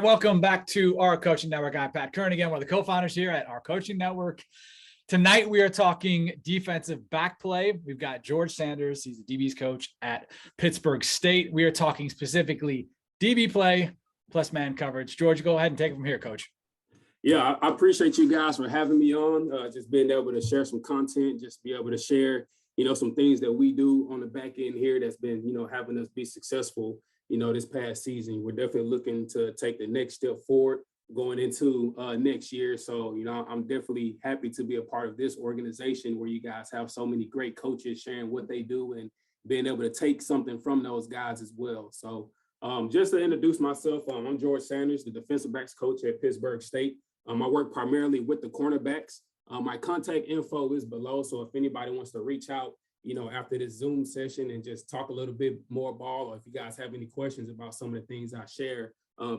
Welcome back to our Coaching Network. I'm Pat Kern again, one of the co-founders here at our Coaching Network. Tonight, we are talking defensive back play. We've got George Sanders. He's the DB's coach at Pittsburg State. We are talking specifically DB play plus man coverage. George, go ahead and take it from here, Coach. Yeah, I appreciate you guys for having me on. Just being able to share some content, just be able to share, some things that we do on the back end here that's been, having us be successful, this past season. We're definitely looking to take the next step forward going into next year. So, I'm definitely happy to be a part of this organization where you guys have so many great coaches sharing what they do and being able to take something from those guys as well. So just to introduce myself, I'm George Sanders, the defensive backs coach at Pittsburg State. I work primarily with the cornerbacks. My contact info is below. So if anybody wants to reach out, after this Zoom session and just talk a little bit more ball, or if you guys have any questions about some of the things I share,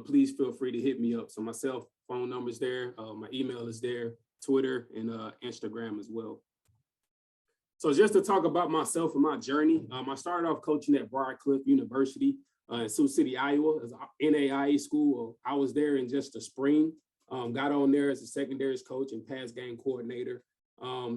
please feel free to hit me up. So my cell phone number is there, my email is there, Twitter and Instagram as well. So just to talk about myself and my journey, I started off coaching at Briarcliff University in Sioux City, Iowa, as an NAIA school. I was there in just the spring, got on there as a secondaries coach and pass game coordinator.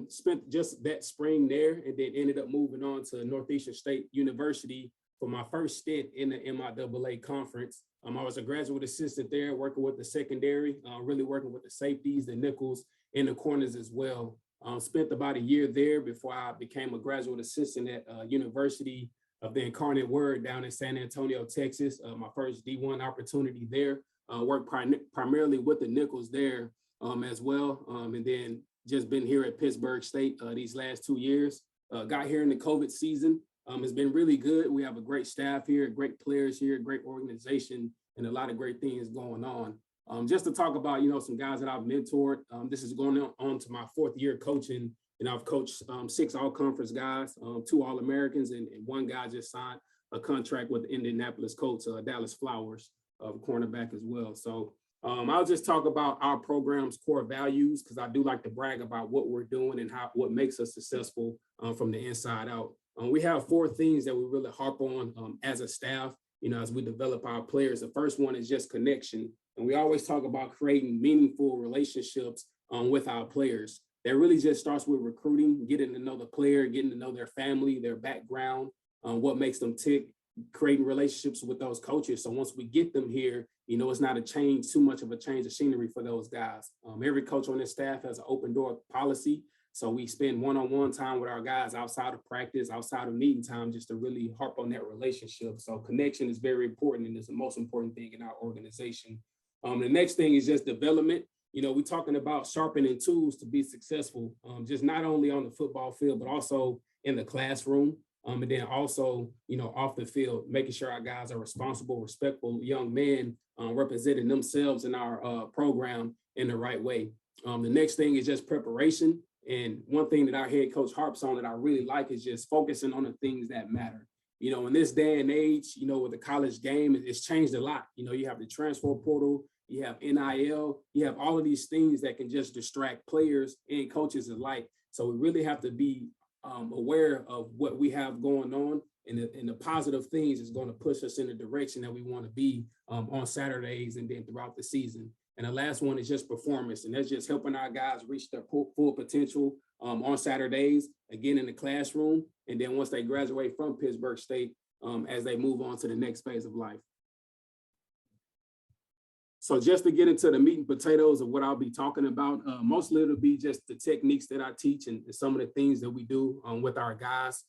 Spent just that spring there and then ended up moving on to Northeastern State University for my first stint in the MIAA conference. I was a graduate assistant there, working with the secondary, really working with the safeties, the nickels, and the corners as well. Spent about a year there before I became a graduate assistant at University of the Incarnate Word down in San Antonio, Texas. My first D1 opportunity there. Worked primarily with the nickels there as well. And then just been here at Pittsburg State these last 2 years. Got here in the COVID season. It's been really good. We have a great staff here, great players here, great organization, and a lot of great things going on. Just to talk about, some guys that I've mentored. This is going on to my 4th year coaching, and I've coached 6 all-conference guys, 2 All-Americans, and one guy just signed a contract with the Indianapolis Colts, Dallas Flowers, cornerback as well. So I'll just talk about our program's core values because I do like to brag about what we're doing and what makes us successful from the inside out. We have 4 things that we really harp on as a staff, as we develop our players. The first one is just connection. And we always talk about creating meaningful relationships with our players. That really just starts with recruiting, getting to know the player, getting to know their family, their background, what makes them tick, creating relationships with those coaches. So once we get them here, it's not too much of a change of scenery for those guys. Every coach on this staff has an open door policy. So we spend one-on-one time with our guys outside of practice, outside of meeting time, just to really harp on that relationship. So connection is very important and is the most important thing in our organization. The next thing is just development. We're talking about sharpening tools to be successful, just not only on the football field, but also in the classroom. And then also, off the field, making sure our guys are responsible, respectful young men representing themselves in our program in the right way. The next thing is just preparation. And one thing that our head coach harps on that I really like is just focusing on the things that matter. In this day and age, with the college game, it's changed a lot. You have the transfer portal, you have NIL, you have all of these things that can just distract players and coaches alike. So we really have to be aware of what we have going on, and the positive things is going to push us in the direction that we want to be on Saturdays and then throughout the season. And the last one is just performance, and that's just helping our guys reach their full potential on Saturdays, again in the classroom, and then once they graduate from Pittsburg State, as they move on to the next phase of life. So just to get into the meat and potatoes of what I'll be talking about, mostly it'll be just the techniques that I teach and some of the things that we do with our guys.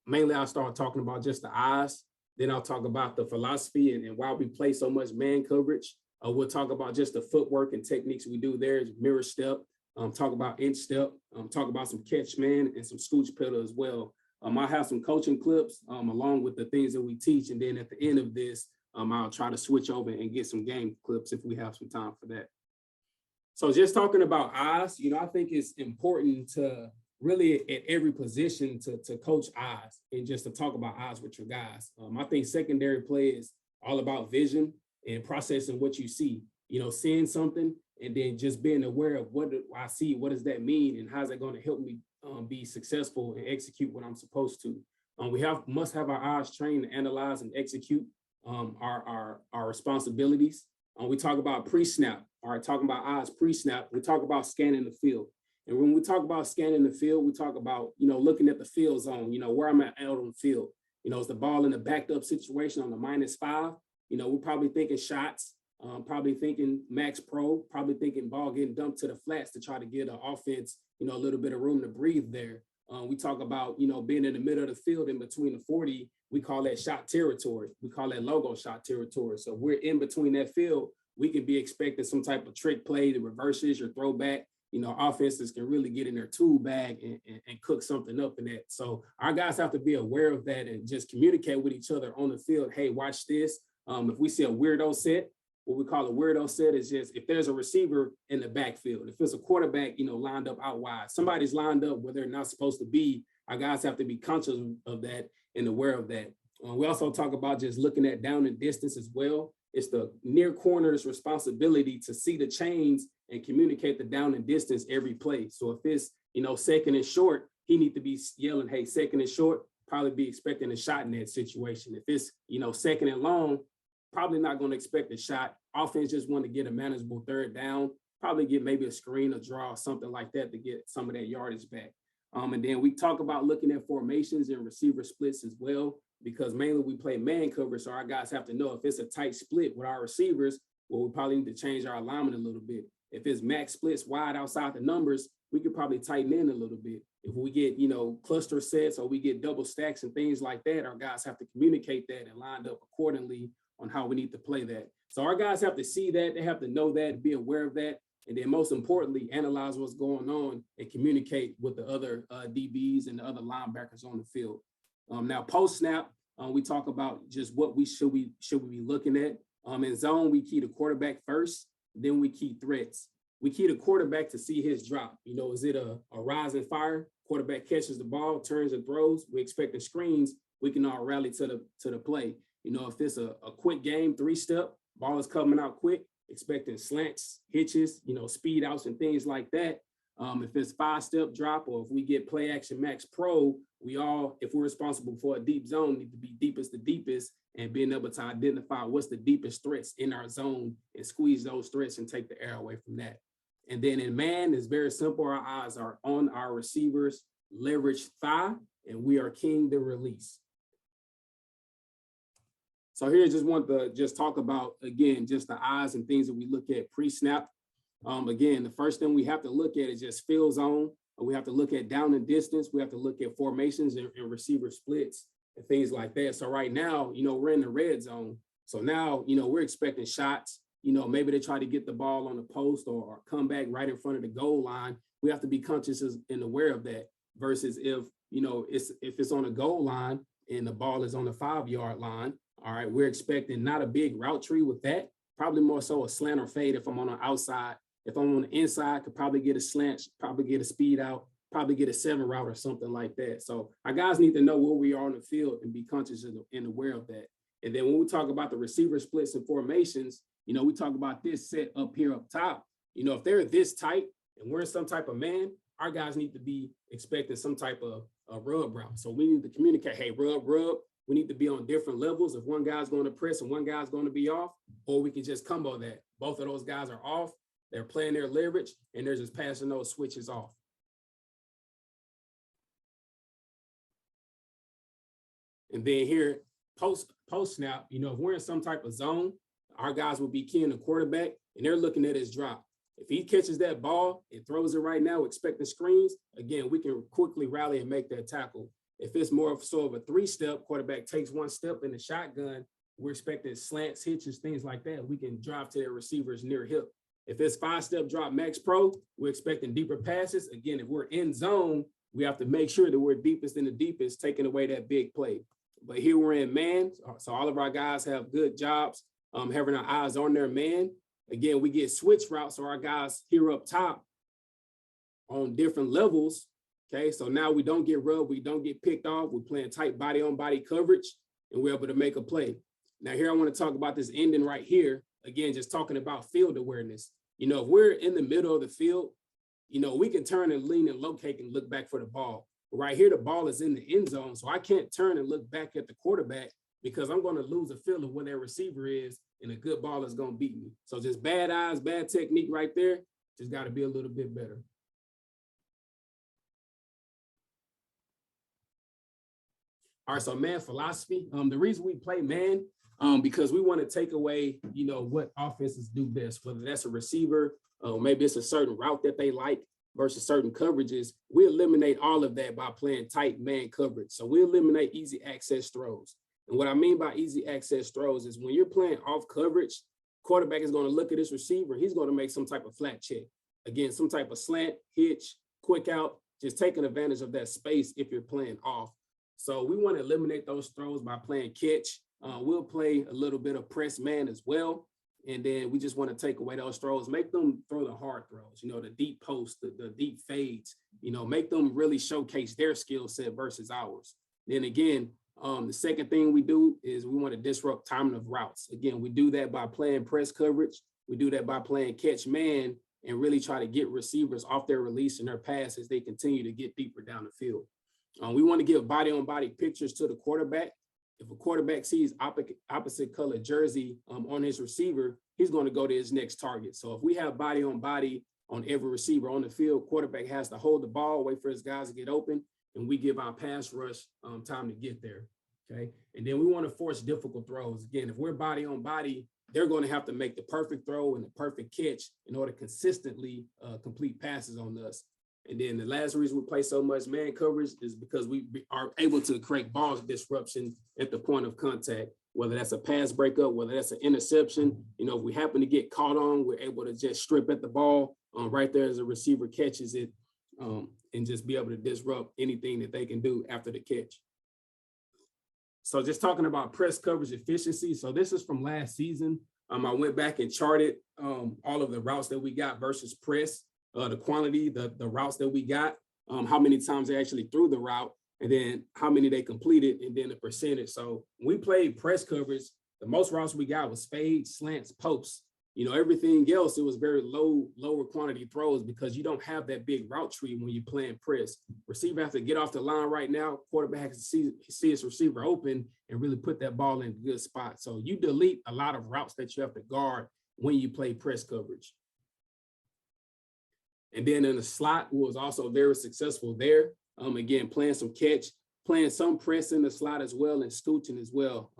Mainly I'll start talking about just the eyes. Then I'll talk about the philosophy and why we play so much man coverage. We'll talk about just the footwork and techniques we do there, mirror step, talk about inch step, talk about some catch man and some scooch pedal as well. I have some coaching clips along with the things that we teach. And then at the end of this, I'll try to switch over and get some game clips if we have some time for that. So just talking about eyes, I think it's important to really at every position to coach eyes and just to talk about eyes with your guys. I think secondary play is all about vision and processing what you see, seeing something and then just being aware of what do I see, what does that mean, and how's that going to help me be successful and execute what I'm supposed to. We must have our eyes trained to analyze and execute our responsibilities. We talk about pre-snap, all right, talking about eyes pre-snap. We talk about scanning the field. And when we talk about scanning the field, we talk about, looking at the field zone, where I'm at on the field. Is the ball in a backed up situation on the -5? We're probably thinking shots, probably thinking max pro, probably thinking ball getting dumped to the flats to try to get an offense, a little bit of room to breathe there. We talk about, being in the middle of the field in between the 40, we call that shot territory. We call that logo shot territory. So if we're in between that field, we could be expecting some type of trick play, the reverses, your throwback. Offenses can really get in their tool bag and cook something up in that. So our guys have to be aware of that and just communicate with each other on the field. Hey, watch this. If we see a weirdo set, what we call a weirdo set is just if there's a receiver in the backfield, if it's a quarterback, lined up out wide, somebody's lined up where they're not supposed to be, our guys have to be conscious of that and aware of that. We also talk about just looking at down and distance as well. It's the near corner's responsibility to see the chains and communicate the down and distance every play. So if it's, second and short, he needs to be yelling, hey, second and short, probably be expecting a shot in that situation. If it's, second and long, probably not going to expect a shot. Offense just want to get a manageable third down, probably get maybe a screen, a draw, something like that to get some of that yardage back. And then we talk about looking at formations and receiver splits as well, because mainly we play man coverage. So our guys have to know if it's a tight split with our receivers, well, we probably need to change our alignment a little bit. If it's max splits wide outside the numbers, we could probably tighten in a little bit. If we get, cluster sets or we get double stacks and things like that, our guys have to communicate that and line up accordingly on how we need to play that. So our guys have to see that, they have to know that, be aware of that. And then most importantly, analyze what's going on and communicate with the other DBs and the other linebackers on the field. Now post snap, we talk about just what we should be looking at. In zone, we key the quarterback first, then we key threats. We key the quarterback to see his drop. Is it a rise and fire? Quarterback catches the ball, turns and throws. We expect the screens. We can all rally to the play. If it's a quick game, 3-step, ball is coming out quick, expecting slants, hitches, speed outs and things like that. If it's 5-step drop or if we get play action max pro, if we're responsible for a deep zone, need to be deepest to deepest and being able to identify what's the deepest threats in our zone and squeeze those threats and take the air away from that. And then in man, it's very simple. Our eyes are on our receivers, leverage thigh, and we are king the release. So here, just want to talk about, again, just the eyes and things that we look at pre-snap. Again, the first thing we have to look at is just field zone. We have to look at down and distance. We have to look at formations and receiver splits and things like that. So right now, we're in the red zone. So now, we're expecting shots. Maybe they try to get the ball on the post or come back right in front of the goal line. We have to be conscious and aware of that versus if it's on a goal line and the ball is on the 5-yard line. All right, we're expecting not a big route tree with that, probably more so a slant or fade if I'm on the outside. If I'm on the inside, could probably get a slant, probably get a speed out, probably get a 7 route or something like that. So our guys need to know where we are on the field and be conscious and aware of that. And then when we talk about the receiver splits and formations, we talk about this set up here up top. If they're this tight and we're in some type of man, our guys need to be expecting some type of rub route. So we need to communicate, hey, rub. We need to be on different levels. If one guy's going to press and one guy's going to be off, or we can just combo that. Both of those guys are off. They're playing their leverage, and they're just passing those switches off. And then here, post snap, if we're in some type of zone, our guys will be keying the quarterback, and they're looking at his drop. If he catches that ball and throws it right now, expecting screens, again, we can quickly rally and make that tackle. If it's more of sort of a 3-step, quarterback takes 1 step in the shotgun, we're expecting slants, hitches, things like that. We can drive to their receivers near hip. If it's 5-step drop max pro, we're expecting deeper passes. Again, if we're in zone, we have to make sure that we're deepest in the deepest, taking away that big play. But here we're in man, so all of our guys have good jobs, having our eyes on their man. Again, we get switch routes, so our guys here up top on different levels. Okay, so now we don't get rubbed, we don't get picked off. We're playing tight body-on-body coverage, and we're able to make a play. Now here I want to talk about this ending right here. Again, just talking about field awareness. If we're in the middle of the field, we can turn and lean and locate and look back for the ball. But right here, the ball is in the end zone, so I can't turn and look back at the quarterback because I'm going to lose a feel of where that receiver is, and a good ball is going to beat me. So just bad eyes, bad technique right there. Just got to be a little bit better. All right, so man philosophy. The reason we play man, because we want to take away, what offenses do best, whether that's a receiver, maybe it's a certain route that they like versus certain coverages. We eliminate all of that by playing tight man coverage. So we eliminate easy access throws. And what I mean by easy access throws is when you're playing off coverage, quarterback is going to look at his receiver. He's going to make some type of flat check. Again, some type of slant, hitch, quick out, just taking advantage of that space if you're playing off. So we want to eliminate those throws by playing catch. We'll play a little bit of press man as well. And then we just want to take away those throws, make them throw the hard throws, the deep posts, the deep fades, make them really showcase their skill set versus ours. Then again, the second thing we do is we want to disrupt timing of routes. Again, we do that by playing press coverage. We do that by playing catch man and really try to get receivers off their release and their pass as they continue to get deeper down the field. We want to give body-on-body pictures to the quarterback. If a quarterback sees opposite color jersey on his receiver, he's going to go to his next target. So if we have body-on-body on every receiver on the field, quarterback has to hold the ball, wait for his guys to get open, and we give our pass rush time to get there, okay? And then we want to force difficult throws. Again, if we're body-on-body, they're going to have to make the perfect throw and the perfect catch in order to consistently complete passes on us. And then the last reason we play so much man coverage is because we are able to create ball disruption at the point of contact, whether that's a pass breakup, whether that's an interception. If we happen to get caught on, we're able to just strip at the ball right there as a receiver catches it and just be able to disrupt anything that they can do after the catch. So just talking about press coverage efficiency. So this is from last season. I went back and charted all of the routes that we got versus press. The quantity, the routes that we got, how many times they actually threw the route, and then how many they completed, and then the percentage. So when we played press coverage, the most routes we got was fades, slants, posts. Everything else, it was very lower quantity throws because you don't have that big route tree when you're playing press. Receiver has to get off the line right now. Quarterback has to see his receiver open and really put that ball in a good spot. So you delete a lot of routes that you have to guard when you play press coverage. And then in the slot, who was also very successful there. Again, playing some catch, playing some press in the slot as well, and scooching as well.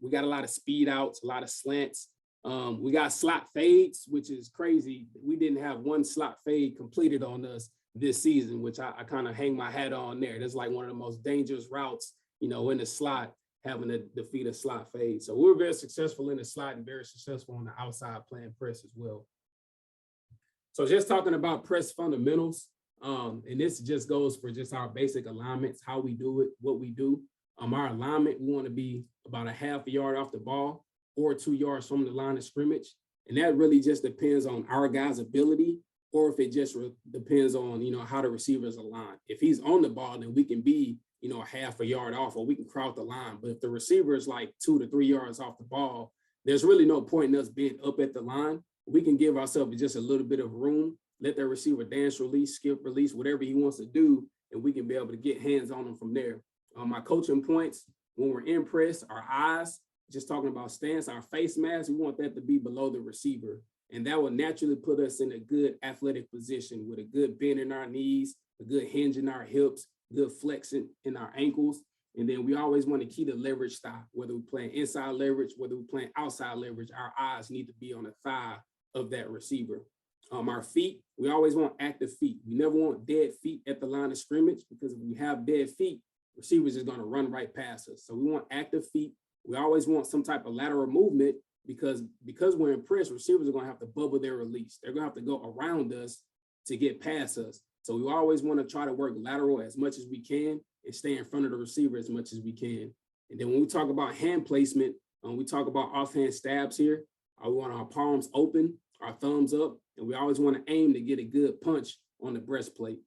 We got a lot of speed outs, a lot of slants. We got slot fades, which is crazy. We didn't have one slot fade completed on us this season, which I kind of hang my hat on there. That's like one of the most dangerous routes, in the slot, having to defeat a slot fade. So we were very successful in the slot and very successful on the outside playing press as well. So just talking about press fundamentals, and this just goes for just our basic alignments, how we do it, what we do. Our alignment, we want to be about a half a yard off the ball or 2 yards from the line of scrimmage. And that really just depends on our guy's ability, or if it just depends on, how the receivers align. If he's on the ball, then we can be, a half a yard off, or we can crowd the line. But if the receiver is like 2 to 3 yards off the ball, there's really no point in us being up at the line. We can give ourselves just a little bit of room, let that receiver dance, release, skip, release, whatever he wants to do, and we can be able to get hands on him from there. My coaching points, when we're in press, our eyes, just talking about stance, our face mask, we want that to be below the receiver. And that will naturally put us in a good athletic position with a good bend in our knees, a good hinge in our hips, good flexing in our ankles. And then we always want to keep the leverage stop, whether we're playing inside leverage, whether we're playing outside leverage, our eyes need to be on the thigh of that receiver. Our feet, we always want active feet. We never want dead feet at the line of scrimmage, because if we have dead feet, receivers is going to run right past us. So we want active feet. We always want some type of lateral movement because we're in press, receivers are going to have to bubble their release. They're going to have to go around us to get past us. So we always want to try to work lateral as much as we can and stay in front of the receiver as much as we can. And then when we talk about hand placement, we talk about offhand stabs here. We want our palms open, our thumbs up, and we always want to aim to get a good punch on the breastplate.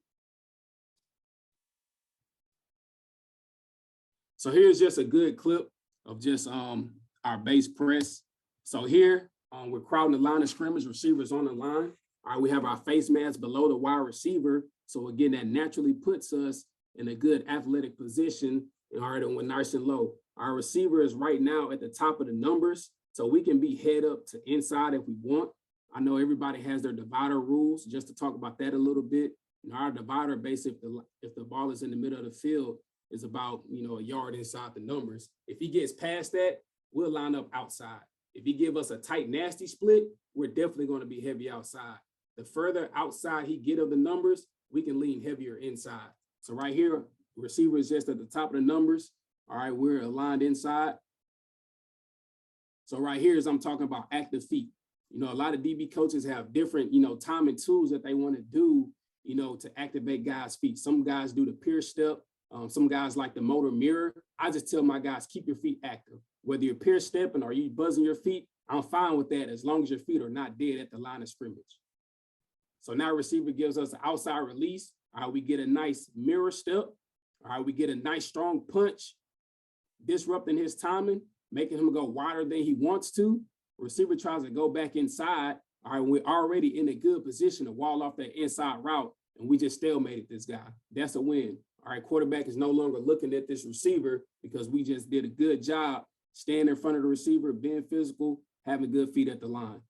So here's just a good clip of just our base press. So here, we're crowding the line of scrimmage, receivers on the line. All right, we have our face mask below the wide receiver. So again, that naturally puts us in a good athletic position. All right, and we're nice and low. Our receiver is right now at the top of the numbers, so we can be head up to inside if we want. I know everybody has their divider rules. Just to talk about that a little bit, our divider basically, if the ball is in the middle of the field, is about a yard inside the numbers. If he gets past that, we'll line up outside. If he give us a tight, nasty split, we're definitely going to be heavy outside. The further outside he get of the numbers, we can lean heavier inside. So right here, receiver is just at the top of the numbers. All right, we're aligned inside. So right here is I'm talking about active feet. A lot of DB coaches have different, timing tools that they want to do, to activate guys' feet. Some guys do the pierce step. Some guys like the motor mirror. I just tell my guys, keep your feet active. Whether you're pierce stepping or you buzzing your feet, I'm fine with that as long as your feet are not dead at the line of scrimmage. So now receiver gives us an outside release. All right, we get a nice mirror step. All right, we get a nice strong punch, disrupting his timing, making him go wider than he wants to. Receiver tries to go back inside. All right, we're already in a good position to wall off that inside route, and we just stalemated this guy. That's a win. All right, quarterback is no longer looking at this receiver because we just did a good job staying in front of the receiver, being physical, having good feet at the line.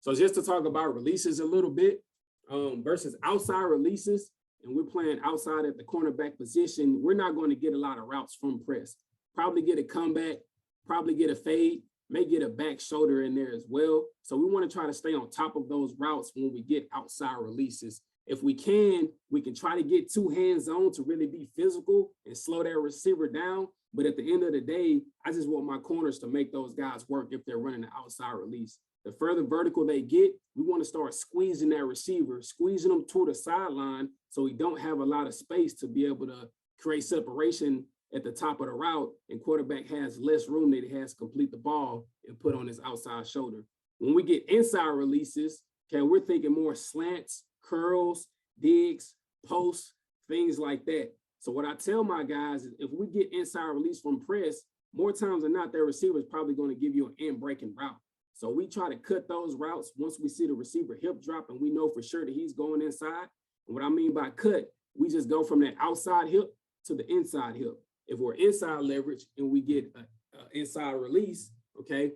So just to talk about releases a little bit, versus outside releases, and we're playing outside at the cornerback position, we're not going to get a lot of routes from press. Probably get a comeback, probably get a fade, may get a back shoulder in there as well. So we want to try to stay on top of those routes when we get outside releases. If we can try to get two hands on to really be physical and slow that receiver down. But at the end of the day, I just want my corners to make those guys work if they're running an outside release. The further vertical they get, we want to start squeezing that receiver, squeezing them to the sideline so we don't have a lot of space to be able to create separation at the top of the route, and quarterback has less room that he has to complete the ball and put on his outside shoulder. When we get inside releases, okay, we're thinking more slants, curls, digs, posts, things like that. So what I tell my guys is if we get inside release from press, more times than not, their receiver is probably going to give you an in breaking route. So we try to cut those routes once we see the receiver hip drop and we know for sure that he's going inside. And what I mean by cut, we just go from that outside hip to the inside hip. If we're inside leverage and we get an inside release, okay,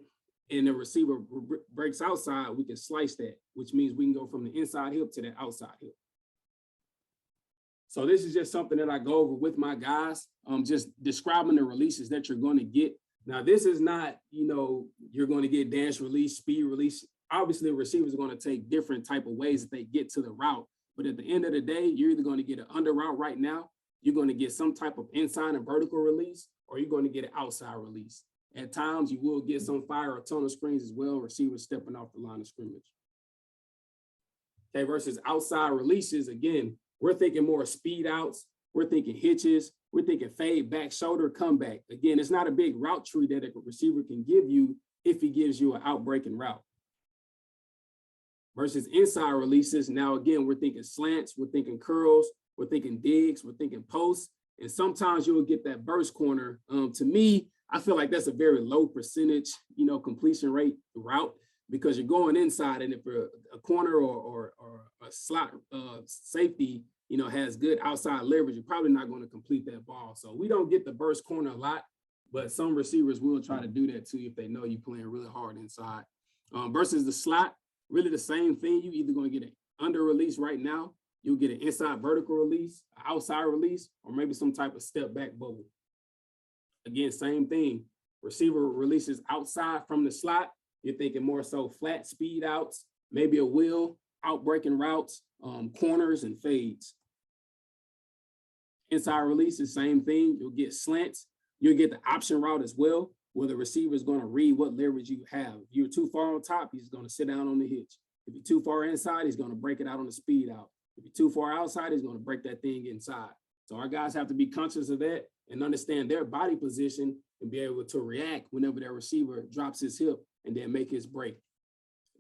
and the receiver breaks outside, we can slice that, which means we can go from the inside hip to the outside hip. So this is just something that I go over with my guys, just describing the releases that you're going to get. Now, this is not, you're going to get dash release, speed release. Obviously, receivers are going to take different type of ways that they get to the route. But at the end of the day, you're either going to get an under route right now, you're going to get some type of inside and vertical release, or you're going to get an outside release. At times, you will get some fire or tunnel screens as well, receivers stepping off the line of scrimmage. Okay, versus outside releases, again, we're thinking more speed outs, we're thinking hitches, we're thinking fade, back shoulder, comeback. Again, it's not a big route tree that a receiver can give you if he gives you an out-breaking route. Versus inside releases, now again, we're thinking slants, we're thinking curls, we're thinking digs, we're thinking posts, and sometimes you'll get that burst corner. To me, I feel like that's a very low percentage, completion rate route because you're going inside, and if a corner or a slot safety, has good outside leverage, you're probably not going to complete that ball. So we don't get the burst corner a lot, but some receivers will try to do that too if they know you're playing really hard inside. Versus the slot, really the same thing. You either going to get an under release right now, you'll get an inside vertical release, outside release, or maybe some type of step back bubble. Again, same thing. Receiver releases outside from the slot. You're thinking more so flat speed outs, maybe a wheel, out-breaking routes, corners, and fades. Inside releases, same thing. You'll get slants. You'll get the option route as well, where the receiver is going to read what leverage you have. If you're too far on top, he's going to sit down on the hitch. If you're too far inside, he's going to break it out on the speed out. If you're too far outside, he's going to break that thing inside. So our guys have to be conscious of that and understand their body position and be able to react whenever their receiver drops his hip and then make his break.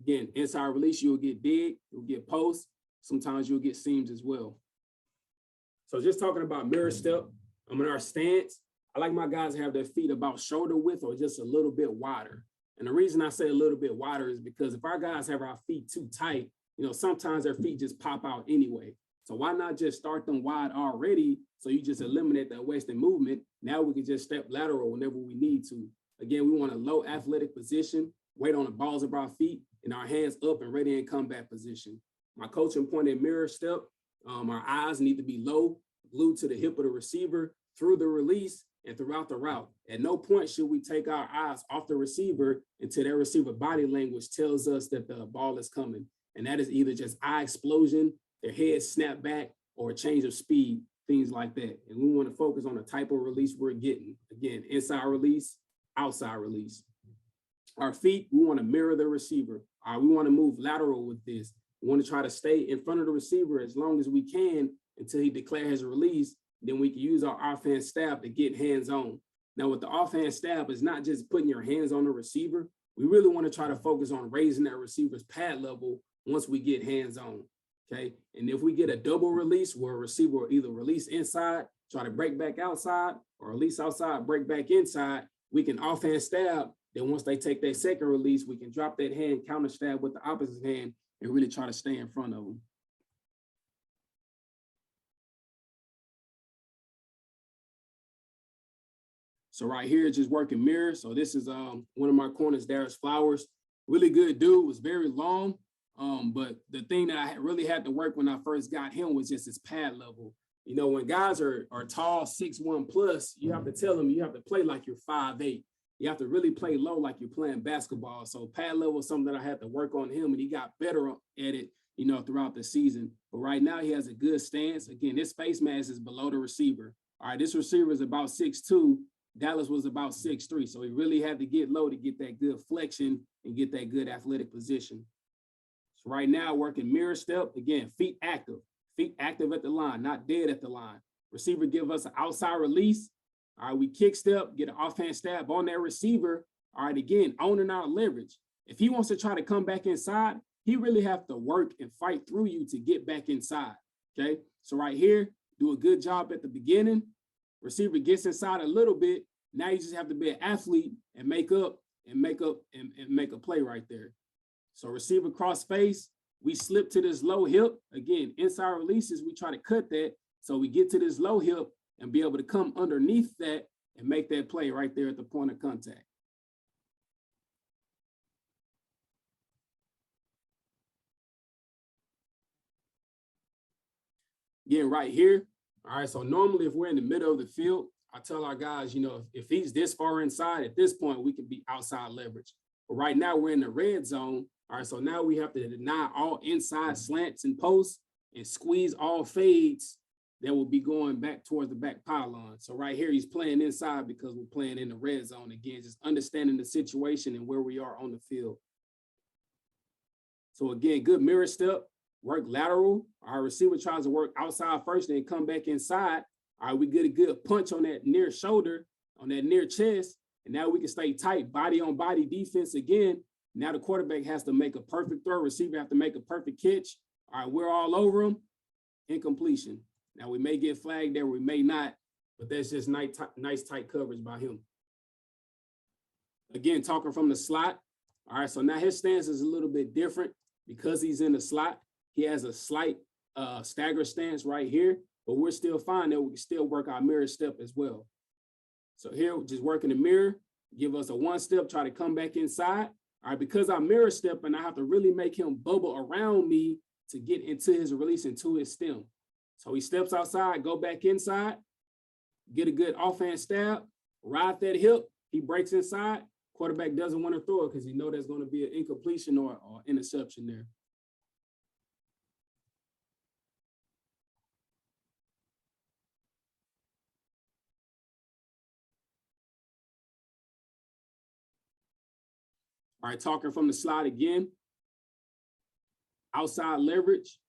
Again, inside release, you'll get dig, you'll get post. Sometimes you'll get seams as well. So just talking about mirror step, in our stance, I like my guys to have their feet about shoulder width or just a little bit wider. And the reason I say a little bit wider is because if our guys have our feet too tight, sometimes their feet just pop out anyway. So why not just start them wide already? So you just eliminate that wasted movement. Now we can just step lateral whenever we need to. Again, we want a low athletic position, weight on the balls of our feet, and our hands up and ready in combat position. My coaching point in mirror step, our eyes need to be low, glued to the hip of the receiver through the release and throughout the route. At no point should we take our eyes off the receiver until their receiver body language tells us that the ball is coming. And that is either just eye explosion, their head snap back, or a change of speed, things like that. And we want to focus on the type of release we're getting. Again, inside release, outside release. Our feet, we want to mirror the receiver. All right, we want to move lateral with this. We want to try to stay in front of the receiver as long as we can until he declares his release. Then we can use our offhand stab to get hands on. Now with the offhand stab, it's not just putting your hands on the receiver. We really want to try to focus on raising that receiver's pad level once we get hands on, okay? And if we get a double release where a receiver will either release inside, try to break back outside, or release outside, break back inside, we can offhand stab. Then once they take their second release, we can drop that hand, counter stab with the opposite hand, and really try to stay in front of them. So right here, just working mirror. So this is one of my corners, Darius Flowers. Really good dude, was very long. But the thing that I really had to work when I first got him was just his pad level. You know, when guys are tall, 6'1" plus, you have to tell them you have to play like you're 5'8". You have to really play low like you're playing basketball. So pad level is something that I had to work on him, and he got better at it, you know, throughout the season. But right now he has a good stance. Again, this face mask is below the receiver. All right, this receiver is about 6'2". Dallas was about 6'3". So he really had to get low to get that good flexion and get that good athletic position. So right now, working mirror step, again, feet active at the line, not dead at the line. Receiver give us an outside release. All right, we kick step, get an offhand stab on that receiver. All right, again, owning our leverage. If he wants to try to come back inside, he really have to work and fight through you to get back inside, okay? So right here, do a good job at the beginning. Receiver gets inside a little bit. Now you just have to be an athlete and make a play right there. So receiver cross face, we slip to this low hip. Again, inside releases, we try to cut that. So we get to this low hip and be able to come underneath that and make that play right there at the point of contact. Again, right here. All right, so normally if we're in the middle of the field, I tell our guys, you know, if he's this far inside, at this point, we can be outside leverage. But right now we're in the red zone. All right, so now we have to deny all inside slants and posts and squeeze all fades that will be going back towards the back pylon. So right here, he's playing inside because we're playing in the red zone. Again, just understanding the situation and where we are on the field. So again, good mirror step. Work lateral. Our receiver tries to work outside first, then come back inside. All right, we get a good punch on that near shoulder, on that near chest, and now we can stay tight, body on body defense again. Now the quarterback has to make a perfect throw. Receiver have to make a perfect catch. All right, we're all over him. Incompletion. Now we may get flagged there, we may not, but that's just nice tight coverage by him. Again, talking from the slot. All right, so now his stance is a little bit different because he's in the slot. He has a slight stagger stance right here, but we're still fine that we can still work our mirror step as well. So here, just working the mirror, give us a one step, try to come back inside. All right, because I'm mirror stepping, I have to really make him bubble around me to get into his release, into his stem. So he steps outside, go back inside, get a good offhand stab, ride that hip, he breaks inside. Quarterback doesn't want to throw it because he knows there's going to be an incompletion or interception there. All right, talking from the slide again. Outside leverage,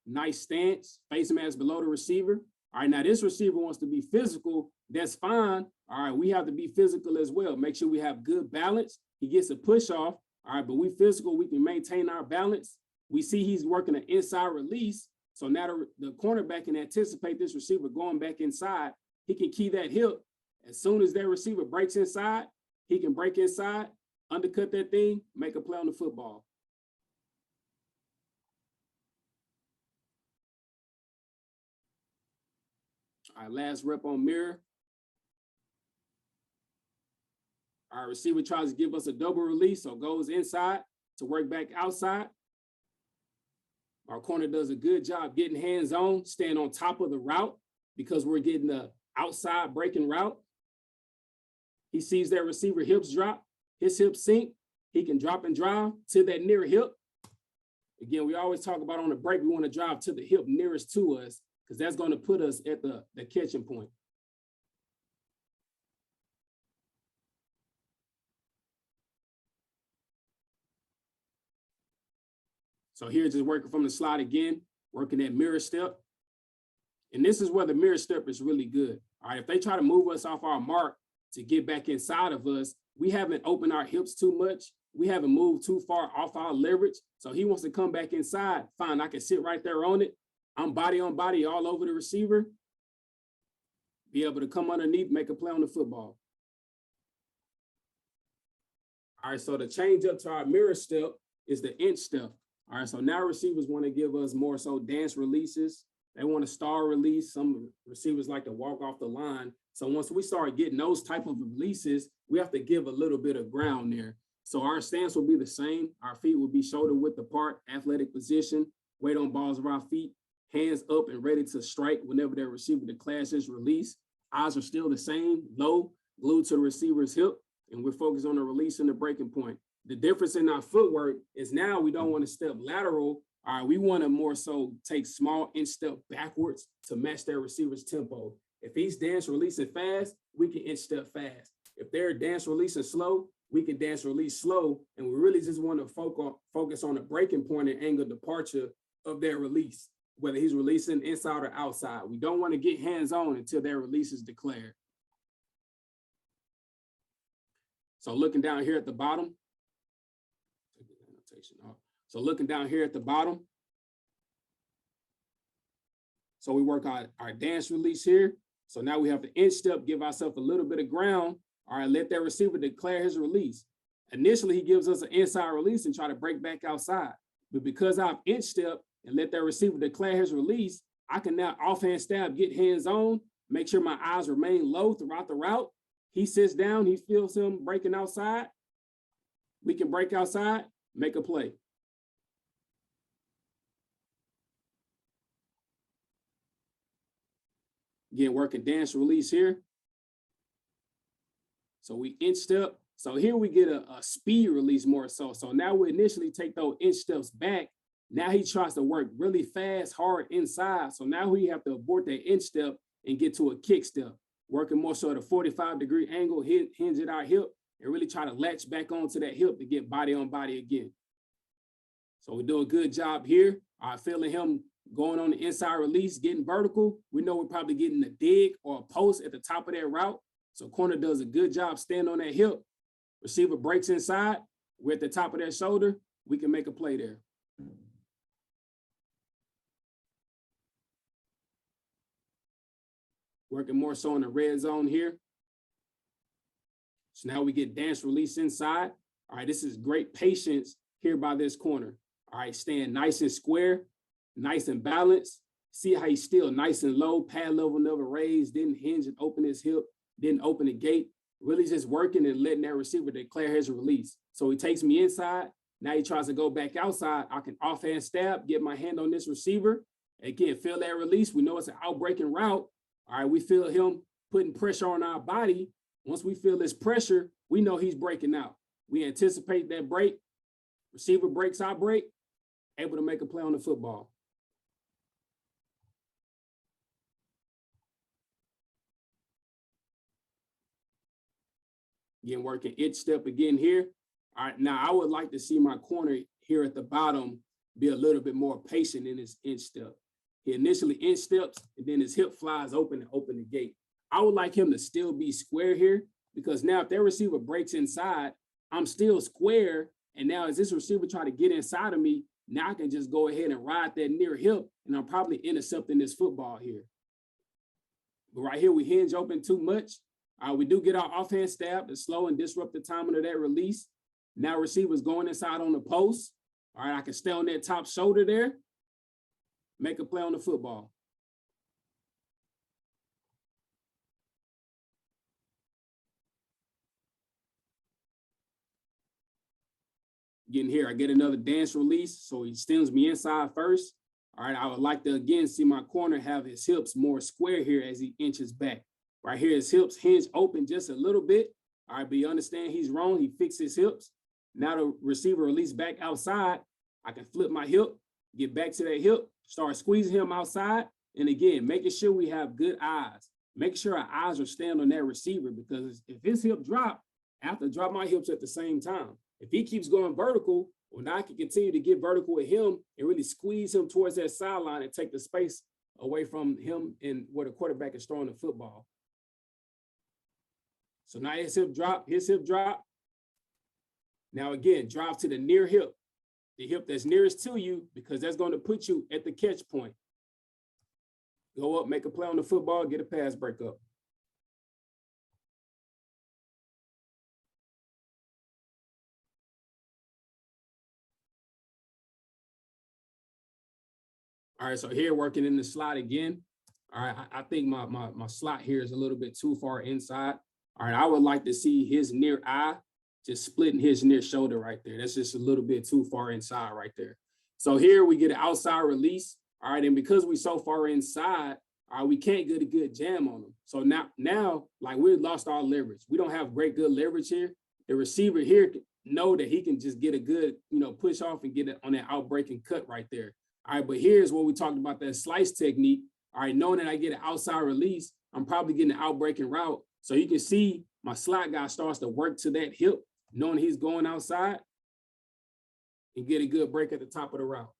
nice stance, face mask below the receiver. All right, now this receiver wants to be physical. That's fine. All right, we have to be physical as well. Make sure we have good balance. He gets a push off. All right, but we physical, we can maintain our balance. We see he's working an inside release. So now the cornerback can anticipate this receiver going back inside. He can key that hip. As soon as that receiver breaks inside, he can break inside, undercut that thing, make a play on the football. All right, last rep on mirror. Our receiver tries to give us a double release, so goes inside to work back outside. Our corner does a good job getting hands on, staying on top of the route because we're getting the outside breaking route. He sees that receiver hips drop, his hips sink. He can drop and drive to that near hip. Again, we always talk about on the break, we want to drive to the hip nearest to us because that's going to put us at the catching point. So here, just working from the slide again, working that mirror step. And this is where the mirror step is really good. All right, if they try to move us off our mark to get back inside of us, we haven't opened our hips too much. We haven't moved too far off our leverage. So he wants to come back inside. Fine, I can sit right there on it. I'm body on body all over the receiver. Be able to come underneath, make a play on the football. All right, so the change up to our mirror step is the inch step. All right, so now receivers want to give us more so dance releases. They want to star release. Some receivers like to walk off the line. So once we start getting those type of releases, we have to give a little bit of ground there. So our stance will be the same. Our feet will be shoulder width apart, athletic position, weight on balls of our feet, hands up and ready to strike whenever their receiver declares his release. Eyes are still the same, low, glued to the receiver's hip, and we're focused on the release and the breaking point. The difference in our footwork is now we don't want to step lateral. All right, we want to more so take small inch step backwards to match their receiver's tempo. If he's dance releasing fast, we can inch step fast. If they're dance releasing slow, we can dance release slow. And we really just want to focus on the breaking point and angle departure of their release, whether he's releasing inside or outside. We don't want to get hands on until their release is declared. So looking down here at the bottom, so looking down here at the bottom, so we work on our dance release here. So now we have the inch step, give ourselves a little bit of ground. All right, let that receiver declare his release. Initially, he gives us an inside release and try to break back outside. But because I've inch step and let that receiver declare his release, I can now offhand stab, get hands on, make sure my eyes remain low throughout the route. He sits down, he feels him breaking outside. We can break outside, make a play. Again, working dance release here. So we inch step. So here we get a speed release more so. So now we initially take those inch steps back. Now he tries to work really fast, hard inside. So now we have to abort that inch step and get to a kick step. Working more so at a 45-degree angle, hinge at our hip, and really try to latch back onto that hip to get body on body again. So we do a good job here. Feeling him going on the inside release, getting vertical. We know we're probably getting a dig or a post at the top of that route. So corner does a good job staying on that hip. Receiver breaks inside. We're at the top of that shoulder. We can make a play there. Working more so in the red zone here. So now we get dance release inside. All right, this is great patience here by this corner. All right, staying nice and square, nice and balanced. See how he's still nice and low, pad level never raised, didn't hinge and open his hip, didn't open the gate. Really just working and letting that receiver declare his release. So he takes me inside. Now he tries to go back outside. I can offhand stab, get my hand on this receiver. Again, feel that release. We know it's an outbreaking route. All right, we feel him putting pressure on our body. Once we feel this pressure, we know he's breaking out. We anticipate that break. Receiver breaks our break, able to make a play on the football. Again, working inch step again here. All right, now I would like to see my corner here at the bottom be a little bit more patient in his inch step. He initially inch steps and then his hip flies open and open the gate. I would like him to still be square here because now if that receiver breaks inside, I'm still square. And now as this receiver try to get inside of me, now I can just go ahead and ride that near hip and I'm probably intercepting this football here. But right here, we hinge open too much. We do get our offhand stab to slow and disrupt the timing of that release. Now receiver's going inside on the post. All right, I can stay on that top shoulder there, make a play on the football. Again here, I get another dance release. So he stems me inside first. All right, I would like to, again, see my corner have his hips more square here as he inches back. Right here, his hips hinge open just a little bit. All right, but you understand he's wrong. He fixed his hips. Now the receiver release back outside. I can flip my hip, get back to that hip, start squeezing him outside. And again, making sure we have good eyes. Make sure our eyes are staying on that receiver, because if his hip drop, I have to drop my hips at the same time. If he keeps going vertical, well, now I can continue to get vertical with him and really squeeze him towards that sideline and take the space away from him and where the quarterback is throwing the football. So now his hip drop. Now again, drive to the near hip, the hip that's nearest to you, because that's going to put you at the catch point. Go up, make a play on the football, get a pass break up. All right, so here working in the slot again. All right, I think my slot here is a little bit too far inside. All right, I would like to see his near eye just splitting his near shoulder right there. That's just a little bit too far inside right there. So here we get an outside release. All right, and because we're so far inside, all right, we can't get a good jam on him. So now, like, we lost our leverage. We don't have good leverage here. The receiver here know that he can just get a good, push off and get it on that outbreaking cut right there. All right, but here's what we talked about, that slice technique. All right, knowing that I get an outside release, I'm probably getting an outbreaking route. So you can see my slot guy starts to work to that hip, knowing he's going outside, and get a good break at the top of the route.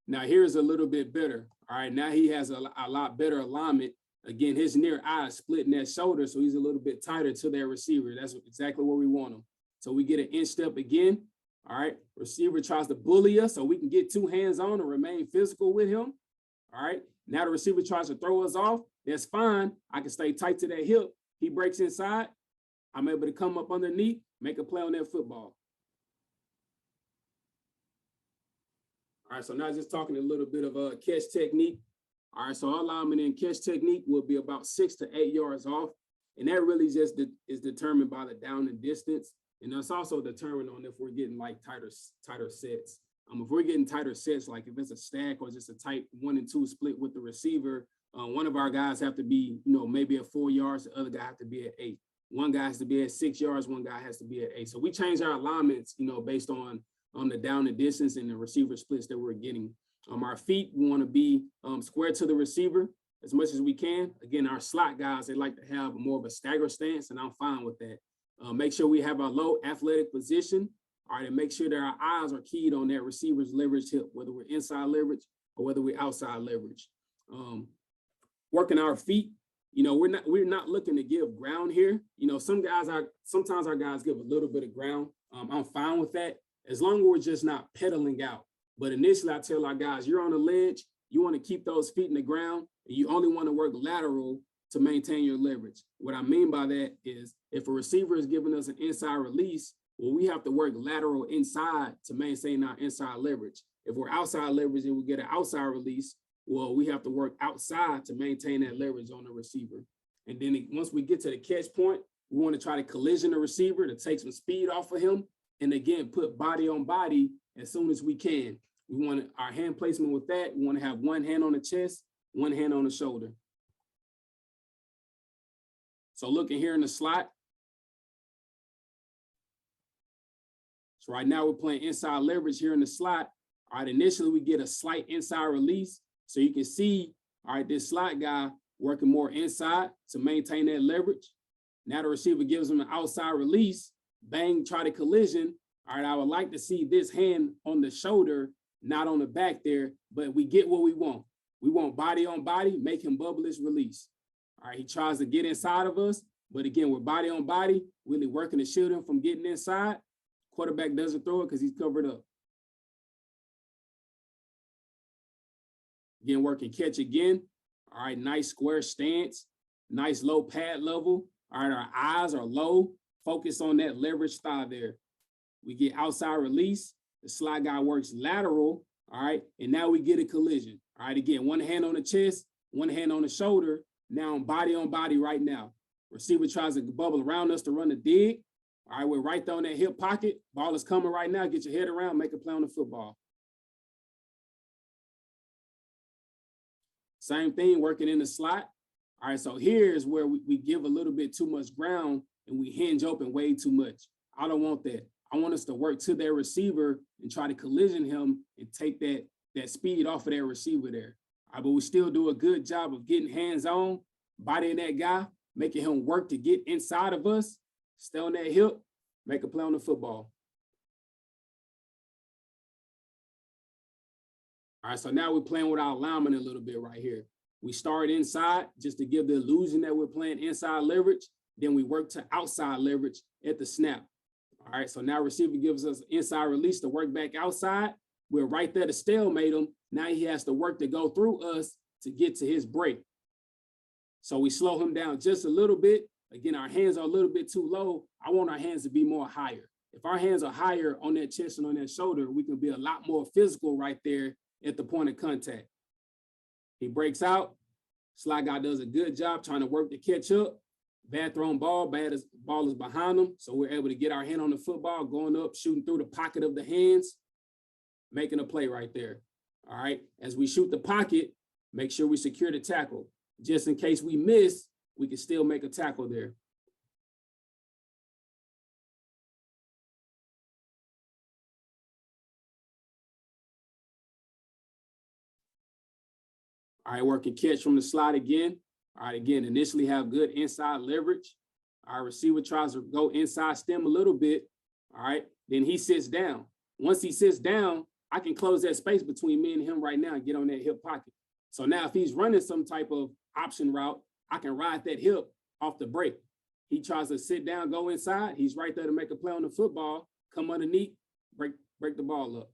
Now here's a little bit better. All right, now he has a lot better alignment. Again, his near eye is splitting that shoulder, so he's a little bit tighter to that receiver. That's exactly where we want him. So we get an inch step again. All right, receiver tries to bully us so we can get two hands on and remain physical with him. All right, now the receiver tries to throw us off. That's fine. I can stay tight to that hip. He breaks inside. I'm able to come up underneath, make a play on that football. All right, so now just talking a little bit of a catch technique. All right, so our alignment in catch technique will be about 6 to 8 yards off. And that really just is determined by the down and distance. And that's also determined on if we're getting like tighter sets. If we're getting tighter sets, like if it's a stack or just a tight 1 and 2 split with the receiver, one of our guys have to be, maybe at 4 yards, the other guy have to be at 8. One guy has to be at 6 yards, one guy has to be at 8. So we change our alignments, based on the down and distance and the receiver splits that we're getting. Our feet, we want to be square to the receiver as much as we can. Again, our slot guys, they like to have more of a stagger stance, and I'm fine with that. Make sure we have our low athletic position. All right, and make sure that our eyes are keyed on that receiver's leverage hip, whether we're inside leverage or whether we're outside leverage. Working our feet, we're not looking to give ground here. Sometimes our guys give a little bit of ground. I'm fine with that as long as we're just not pedaling out. But initially, I tell our guys, you're on the ledge, you want to keep those feet in the ground, and you only want to work lateral to maintain your leverage. What I mean by that is if a receiver is giving us an inside release, well, we have to work lateral inside to maintain our inside leverage. If we're outside leverage and we get an outside release, well, we have to work outside to maintain that leverage on the receiver. And then once we get to the catch point, we want to try to collision the receiver to take some speed off of him. And again, put body on body as soon as we can. We want our hand placement with that. We want to have one hand on the chest, one hand on the shoulder. So looking here in the slot. So right now we're playing inside leverage here in the slot. All right, initially we get a slight inside release. So you can see, all right, this slot guy working more inside to maintain that leverage. Now the receiver gives him an outside release, bang, try to collision. All right, I would like to see this hand on the shoulder, not on the back there, but we get what we want. We want body on body, make him bubble his release. All right, he tries to get inside of us, but again, we're body on body, really working to shield him from getting inside. Quarterback doesn't throw it because he's covered up. Again, working catch again. All right, nice square stance, nice low pad level. All right, our eyes are low, focus on that leverage thigh there. We get outside release. The slide guy works lateral. All right, and now we get a collision. All right, again, one hand on the chest, one hand on the shoulder. Now I'm body on body right now. Receiver tries to bubble around us to run the dig. All right, we're right there on that hip pocket. Ball is coming right now. Get your head around, make a play on the football. Same thing, working in the slot. All right, so here's where we give a little bit too much ground and we hinge open way too much. I don't want that. I want us to work to their receiver and try to collision him and take that speed off of their receiver there. All right, but we still do a good job of getting hands on, bodying that guy, making him work to get inside of us, stay on that hip, make a play on the football. All right, so now we're playing with our alignment a little bit right here. We start inside just to give the illusion that we're playing inside leverage. Then we work to outside leverage at the snap. All right, so now receiver gives us inside release to work back outside. We're right there to stalemate him. Now he has to work to go through us to get to his break. So we slow him down just a little bit. Again, our hands are a little bit too low. I want our hands to be more higher. If our hands are higher on that chest and on that shoulder, we can be a lot more physical right there at the point of contact. He breaks out. Slot guy does a good job trying to work to catch up. Bad thrown ball, ball is behind him. So we're able to get our hand on the football, going up, shooting through the pocket of the hands, making a play right there. All right, as we shoot the pocket, make sure we secure the tackle. Just in case we miss, we can still make a tackle there. All right, working catch from the slot again. All right, again, initially have good inside leverage. Our receiver tries to go inside stem a little bit. All right, then he sits down. Once he sits down, I can close that space between me and him right now and get on that hip pocket. So now if he's running some type of option route, I can ride that hip off the break. He tries to sit down, go inside. He's right there to make a play on the football, come underneath, break the ball up.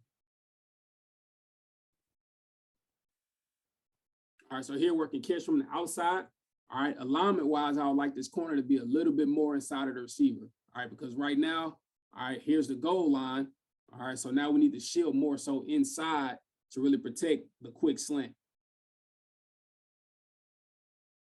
All right, so here working catch from the outside. All right, alignment-wise, I would like this corner to be a little bit more inside of the receiver. All right, because right now, all right, here's the goal line. All right, so now we need to shield more so inside to really protect the quick slant.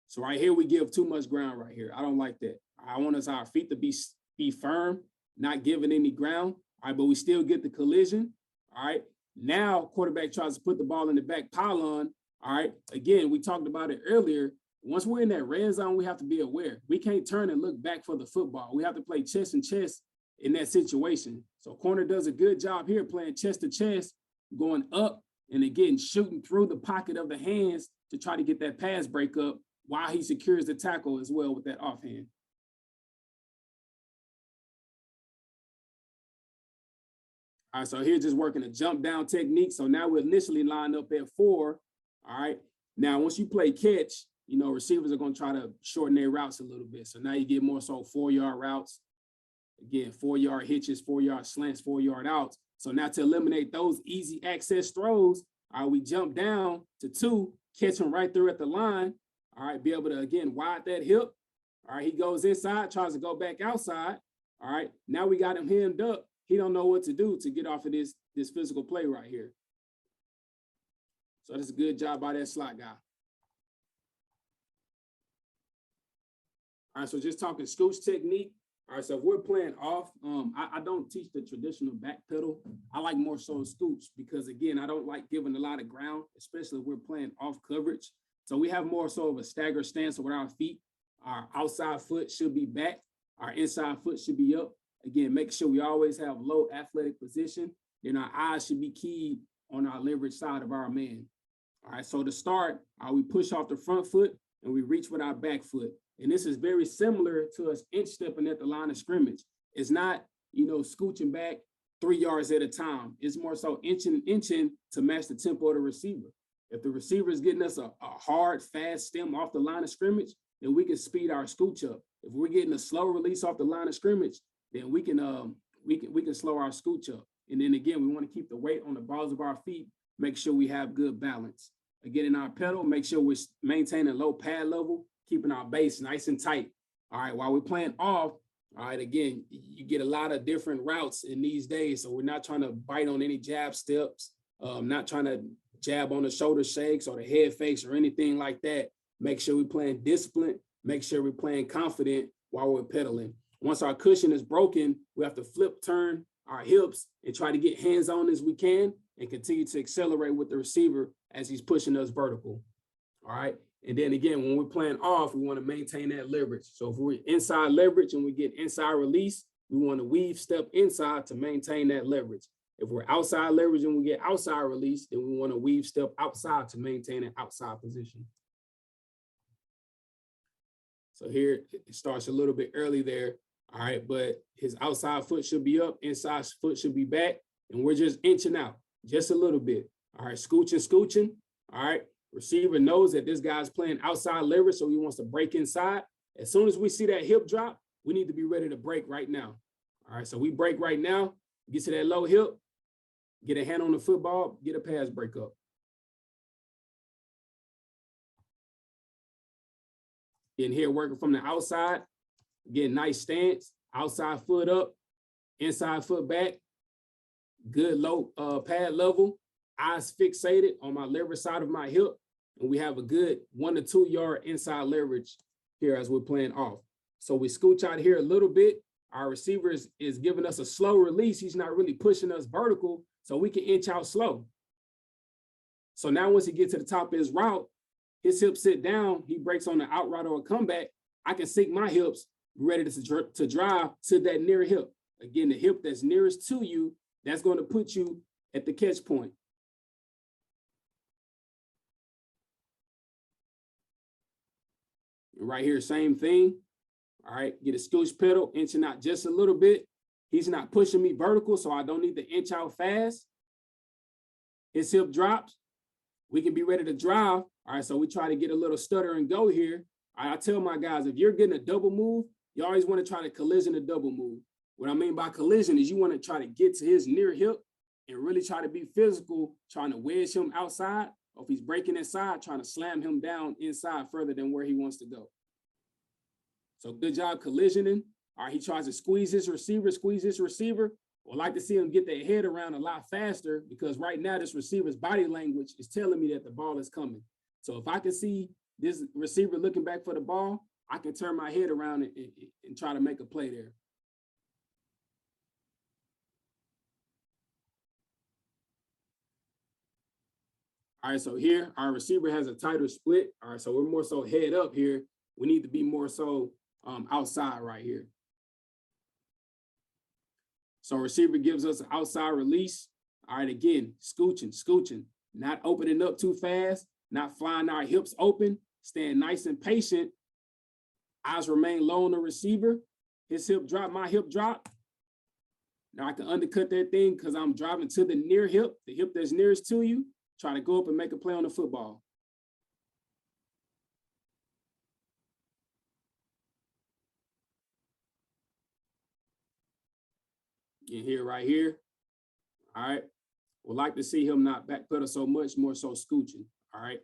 So right here, we give too much ground right here. I don't like that. I want our feet to be firm, not giving any ground. All right, but we still get the collision. All right, now quarterback tries to put the ball in the back pylon. All right, again, we talked about it earlier. Once we're in that red zone, we have to be aware. We can't turn and look back for the football. We have to play chest and chest in that situation. So corner does a good job here playing chest to chest, going up and again, shooting through the pocket of the hands to try to get that pass break up while he secures the tackle as well with that offhand. All right, so here just working a jump down technique. So now we're initially lined up at 4. All right, now once you play catch, you know, receivers are going to try to shorten their routes a little bit. So now you get more so 4-yard routes. Again, 4-yard hitches, 4-yard slants, 4-yard outs. So now to eliminate those easy access throws, all right, we jump down to 2, catch him right there at the line. All right, be able to, again, wide that hip. All right, he goes inside, tries to go back outside. All right, now we got him hemmed up. He don't know what to do to get off of this physical play right here. So that's a good job by that slot guy. All right, so just talking scooch technique. All right, so if we're playing off, I don't teach the traditional back pedal. I like more so scooch because, again, I don't like giving a lot of ground, especially if we're playing off coverage. So we have more so of a stagger stance with our feet. Our outside foot should be back. Our inside foot should be up. Again, make sure we always have low athletic position. Then our eyes should be keyed on our leverage side of our man. All right, so to start, we push off the front foot and we reach with our back foot. And this is very similar to us inch stepping at the line of scrimmage. It's not, scooching back 3 yards at a time. It's more so inching to match the tempo of the receiver. If the receiver is getting us a hard, fast stem off the line of scrimmage, then we can speed our scooch up. If we're getting a slow release off the line of scrimmage, then we can slow our scooch up. And then again, we want to keep the weight on the balls of our feet, make sure we have good balance. Again, in our pedal, make sure we're maintaining low pad level, keeping our base nice and tight. All right, while we're playing off, all right, again, you get a lot of different routes in these days. So we're not trying to bite on any jab steps, not trying to jab on the shoulder shakes or the head fakes or anything like that. Make sure we're playing discipline make sure we're playing confident while we're pedaling. Once our cushion is broken, we have to flip, turn our hips and try to get hands-on as we can and continue to accelerate with the receiver as he's pushing us vertical. All right. And then again, when we're playing off, we want to maintain that leverage. So if we're inside leverage and we get inside release, we want to weave step inside to maintain that leverage. If we're outside leverage and we get outside release, then we want to weave step outside to maintain an outside position. So here it starts a little bit early there. All right, but his outside foot should be up, inside foot should be back, and we're just inching out just a little bit. All right, scooching. All right, receiver knows that this guy's playing outside leverage, so he wants to break inside. As soon as we see that hip drop, we need to be ready to break right now. All right, so we break right now, get to that low hip, get a hand on the football, get a pass break up. In here working from the outside, get nice stance, outside foot up, inside foot back, good low pad level, eyes fixated on my leverage side of my hip, and we have a good 1 to 2 yard inside leverage here as we're playing off. So we scooch out here a little bit. Our receiver is giving us a slow release. He's not really pushing us vertical, so we can inch out slow. So now once he gets to the top of his route, his hips sit down, he breaks on the out route or a comeback, I can sink my hips, ready to drive to that near hip. Again, the hip that's nearest to you, that's going to put you at the catch point. And right here, same thing. All right, get a scooch pedal, inching out just a little bit. He's not pushing me vertical, so I don't need to inch out fast. His hip drops. We can be ready to drive. All right, so we try to get a little stutter and go here. All right, I tell my guys, if you're getting a double move, you always want to try to collision a double move. What I mean by collision is you want to try to get to his near hip and really try to be physical, trying to wedge him outside. Or if he's breaking inside, trying to slam him down inside further than where he wants to go. So good job collisioning. All right, he tries to squeeze this receiver. I'd like to see him get their head around a lot faster because right now this receiver's body language is telling me that the ball is coming. So if I can see this receiver looking back for the ball, I can turn my head around and try to make a play there. All right, so here our receiver has a tighter split. All right, so we're more so head up here. We need to be more so outside right here. So receiver gives us an outside release. All right, again, scooching, not opening up too fast, not flying our hips open, staying nice and patient. Eyes remain low on the receiver. His hip drop, my hip drop. Now I can undercut that thing because I'm driving to the near hip, the hip that's nearest to you, try to go up and make a play on the football. In here, right here. All right. Would like to see him not backpedal so much, more so scooching. All right.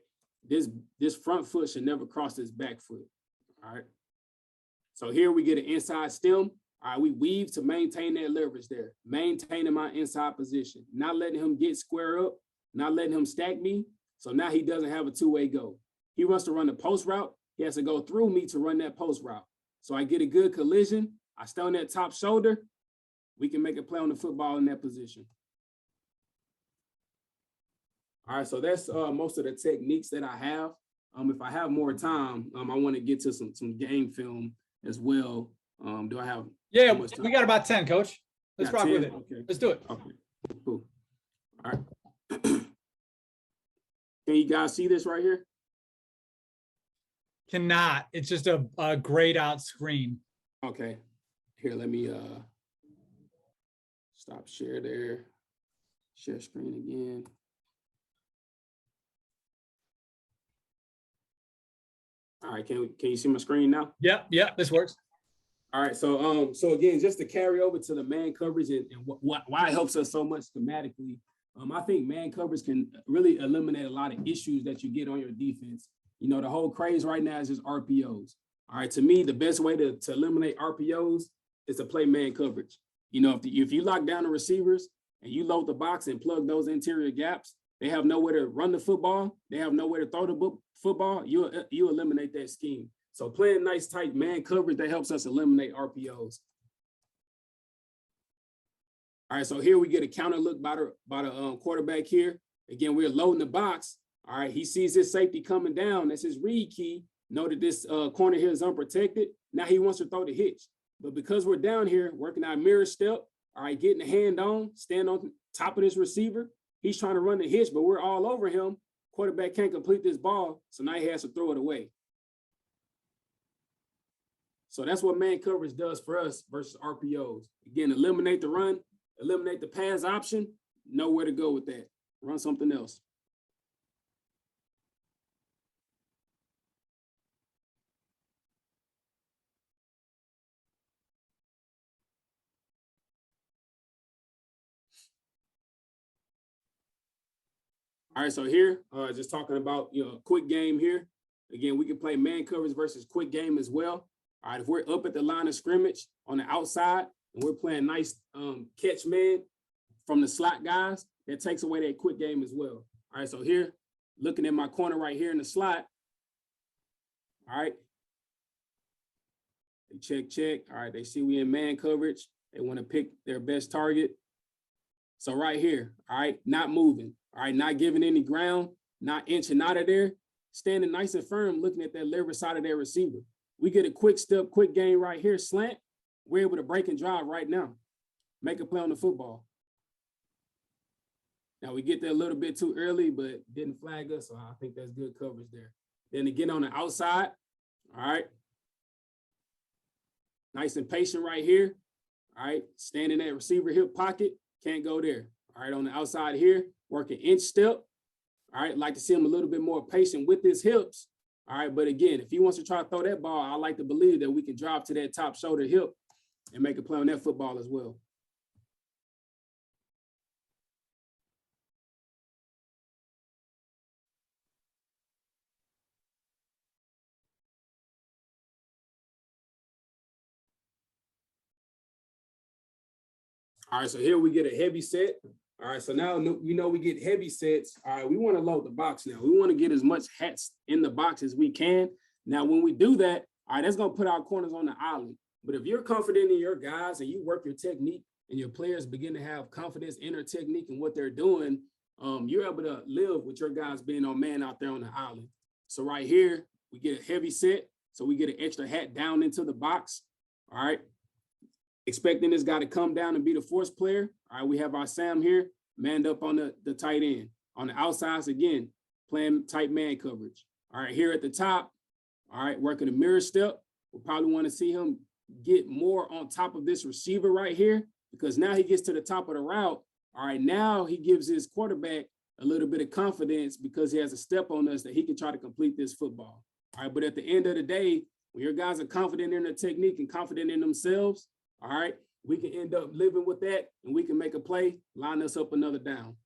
This front foot should never cross this back foot. All right. So here we get an inside stem. All right. We weave to maintain that leverage there, maintaining my inside position, not letting him get square up, not letting him stack me. So now he doesn't have a two-way go. He wants to run the post route. He has to go through me to run that post route. So I get a good collision. I stay on that top shoulder. We can make a play on the football in that position. All right, so that's most of the techniques that I have. If I have more time, I want to get to some game film as well. Do I have? Yeah, we got about 10, Coach. Let's rock 10? with it. Okay. Let's do it. Okay, cool. All right. Can you guys see this right here? Cannot. It's just a grayed out screen. Okay. Here, let me stop share there. Share screen again. All right, can you see my screen now? Yeah, this works. All right, so again, just to carry over to the man coverage and why it helps us so much schematically, I think man coverage can really eliminate a lot of issues that you get on your defense. You know, the whole craze right now is just RPOs. All right, to me, the best way to eliminate RPOs is to play man coverage. You know, if you lock down the receivers and you load the box and plug those interior gaps, they have nowhere to run the football. They have nowhere to throw the football. You eliminate that scheme. So playing nice tight man coverage, that helps us eliminate RPOs. All right, so here we get a counter look by the quarterback here. Again, we're loading the box. All right, he sees his safety coming down. That's his read key. Know that this corner here is unprotected. Now he wants to throw the hitch. But because we're down here working our mirror step, all right, getting the hand on, stand on top of this receiver. He's trying to run the hitch, but we're all over him. Quarterback can't complete this ball, so now he has to throw it away. So that's what man coverage does for us versus RPOs. Again, eliminate the run, eliminate the pass option, know where to go with that. Run something else. All right, so here, just talking about, quick game here. Again, we can play man coverage versus quick game as well. All right, if we're up at the line of scrimmage on the outside and we're playing nice catch man from the slot guys, that takes away that quick game as well. All right, so here, looking at my corner right here in the slot. All right. They check. All right, they see we in man coverage. They want to pick their best target. So right here, all right, not moving. All right, not giving any ground, not inching out of there, standing nice and firm, looking at that lever side of their receiver. We get a quick step, quick game right here, slant. We're able to break and drive right now. Make a play on the football. Now we get there a little bit too early, but didn't flag us, so I think that's good coverage there. Then again on the outside, all right. Nice and patient right here. All right, standing at receiver hip pocket, can't go there. All right, on the outside here, working inch step. All right, like to see him a little bit more patient with his hips. All right, but again, if he wants to try to throw that ball, I like to believe that we can drop to that top shoulder hip and make a play on that football as well. All right, so here we get a heavy set. All right, so now we know we get heavy sets. All right, we want to load the box now. We want to get as much hats in the box as we can. Now, when we do that, all right, that's going to put our corners on the island. But if you're confident in your guys and you work your technique and your players begin to have confidence in their technique and what they're doing, you're able to live with your guys being on man out there on the island. So right here, we get a heavy set. So we get an extra hat down into the box. All right. Expecting this guy to come down and be the force player. All right, we have our Sam here, manned up on the tight end. On the outsides, again, playing tight man coverage. All right, here at the top, all right, working a mirror step. We'll probably want to see him get more on top of this receiver right here, because now he gets to the top of the route. All right, now he gives his quarterback a little bit of confidence because he has a step on us that he can try to complete this football. All right, but at the end of the day, when your guys are confident in their technique and confident in themselves, all right, we can end up living with that and we can make a play, line us up another down.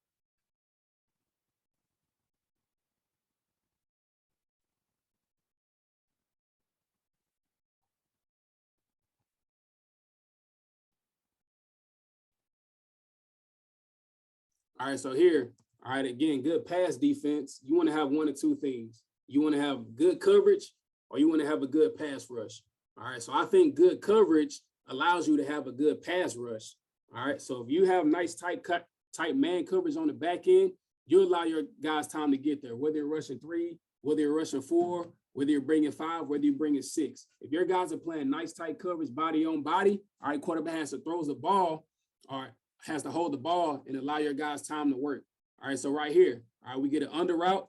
All right, so here, all right, again, good pass defense. You want to have one of two things. You want to have good coverage or you want to have a good pass rush. All right, so I think good coverage allows you to have a good pass rush. All right, so if you have nice tight man coverage on the back end, you allow your guys time to get there, whether you're rushing 3, whether you're rushing 4, whether you're bringing 5, whether you're bringing 6. If your guys are playing nice tight coverage, body on body, all right, quarterback has to throw the ball, all right, has to hold the ball and allow your guys time to work. All right, so right here, all right, we get an under route.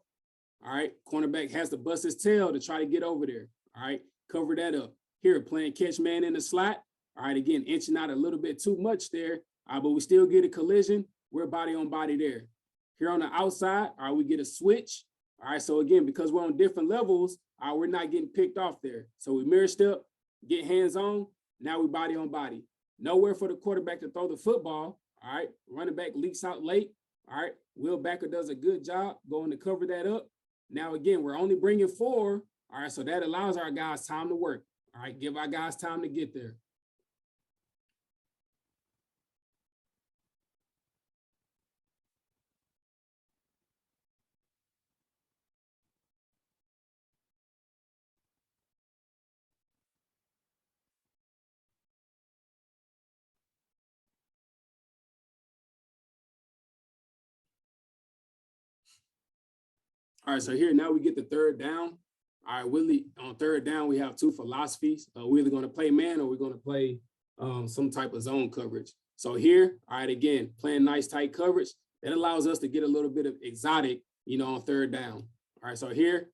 All right, cornerback has to bust his tail to try to get over there. All right, cover that up. Here, playing catch man in the slot. All right, again, inching out a little bit too much there, but we still get a collision. We're body on body there. Here on the outside, all right, we get a switch. All right, so again, because we're on different levels, we're not getting picked off there. So we mirror step, get hands on. Now we body on body. Nowhere for the quarterback to throw the football. All right, running back leaks out late. All right, Will Backer does a good job going to cover that up. Now, again, we're only bringing 4. All right, so that allows our guys time to work. All right, give our guys time to get there. All right, so here now we get the third down. All right, Willie, on third down, we have two philosophies. We're either going to play man or we're going to play some type of zone coverage. So here, all right, again, playing nice tight coverage, that allows us to get a little bit of exotic, on third down. All right, so here,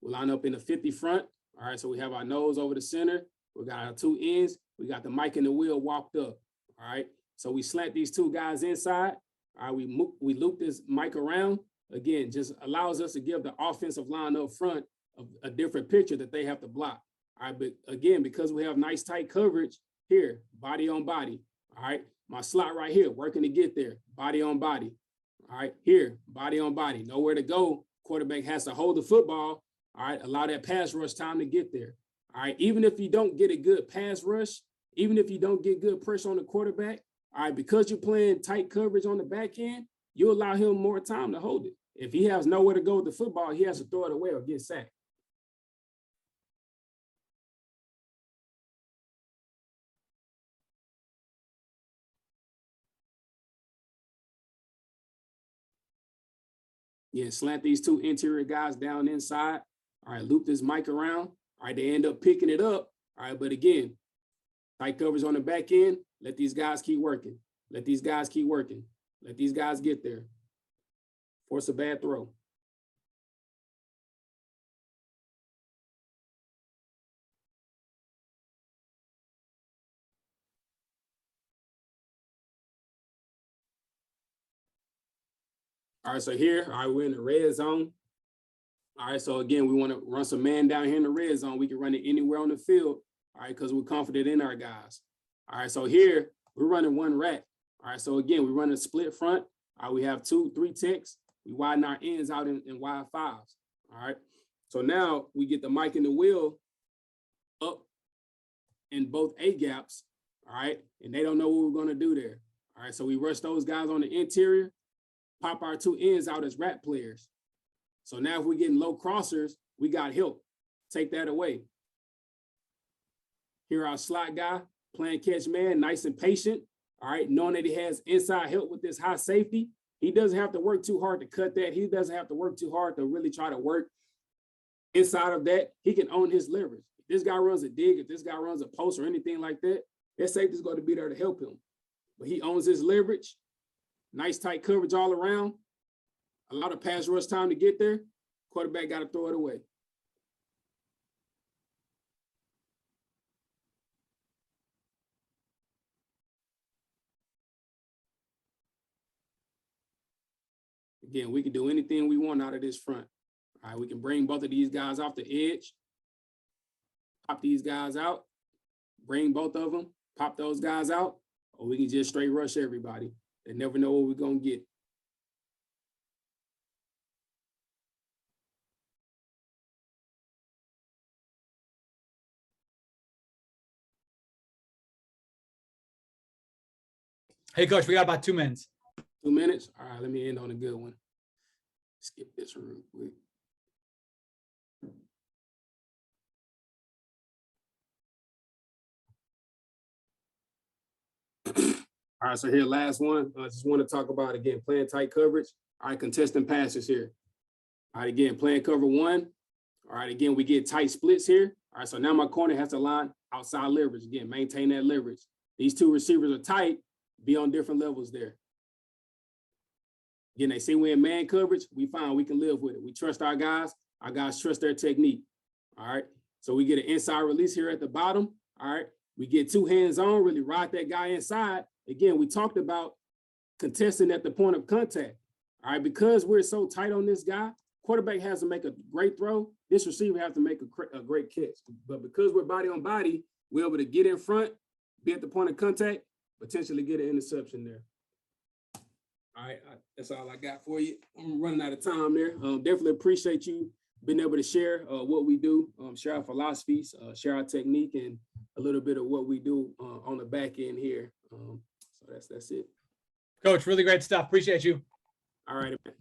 we line up in the 50 front. All right, so we have our nose over the center. We got our two ends. We got the mic and the wheel walked up. All right, so we slant these two guys inside. All right, we loop this mic around. Again, just allows us to give the offensive line up front a different picture that they have to block. All right, but again, because we have nice tight coverage here, body on body. All right, my slot right here, working to get there, body on body. All right, here, body on body, nowhere to go. Quarterback has to hold the football. All right, allow that pass rush time to get there. All right, even if you don't get a good pass rush, even if you don't get good pressure on the quarterback, all right, because you're playing tight coverage on the back end, you allow him more time to hold it. If he has nowhere to go with the football, he has to throw it away or get sacked. Yeah, slant these two interior guys down inside. All right, loop this mic around. All right, they end up picking it up. All right, but again, tight coverage on the back end. Let these guys keep working. Let these guys keep working. Let these guys get there. Force a bad throw. All right, so here, all right, we're in the red zone. All right, so again, we want to run some man down here in the red zone. We can run it anywhere on the field, all right, because we're confident in our guys. All right, so here, we're running one rat. All right, so again, we run a split front. All right, we have 2-3 techs. We widen our ends out in wide fives. All right, so now we get the mic and the wheel up in both A gaps. All right, and they don't know what we're going to do there. All right, so we rush those guys on the interior, pop our two ends out as rat players. So now if we're getting low crossers, we got help. Take that away. Here our slot guy, playing catch man, nice and patient. All right, knowing that he has inside help with this high safety. He doesn't have to work too hard to cut that. He doesn't have to work too hard to really try to work inside of that. He can own his leverage. If this guy runs a dig, if this guy runs a post or anything like that, that safety's going to be there to help him. But he owns his leverage. Nice tight coverage all around. A lot of pass rush time to get there. Quarterback got to throw it away. Again, we can do anything we want out of this front. All right, we can bring both of these guys off the edge, pop these guys out, bring both of them, pop those guys out, or we can just straight rush everybody. They never know what we're going to get. Hey, Coach, we got about 2 minutes. 2 minutes? All right, let me end on a good one. Skip this real quick. All right, so here, last one. I just want to talk about, again, playing tight coverage. All right, contesting passes here. All right, again, playing cover one. All right, again, we get tight splits here. All right, so now my corner has to line outside leverage. Again, maintain that leverage. These two receivers are tight, be on different levels there. Again, they see we in man coverage, we find we can live with it. We trust our guys trust their technique. All right, so we get an inside release here at the bottom. All right, we get two hands on, really ride that guy inside. Again, we talked about contesting at the point of contact. All right, because we're so tight on this guy, quarterback has to make a great throw. This receiver has to make a great catch. But because we're body on body, we're able to get in front, be at the point of contact, potentially get an interception there. All right, that's all I got for you. I'm running out of time there. Definitely appreciate you being able to share what we do, share our philosophies, share our technique, and a little bit of what we do on the back end here. So that's it. Coach, really great stuff. Appreciate you. All right, man.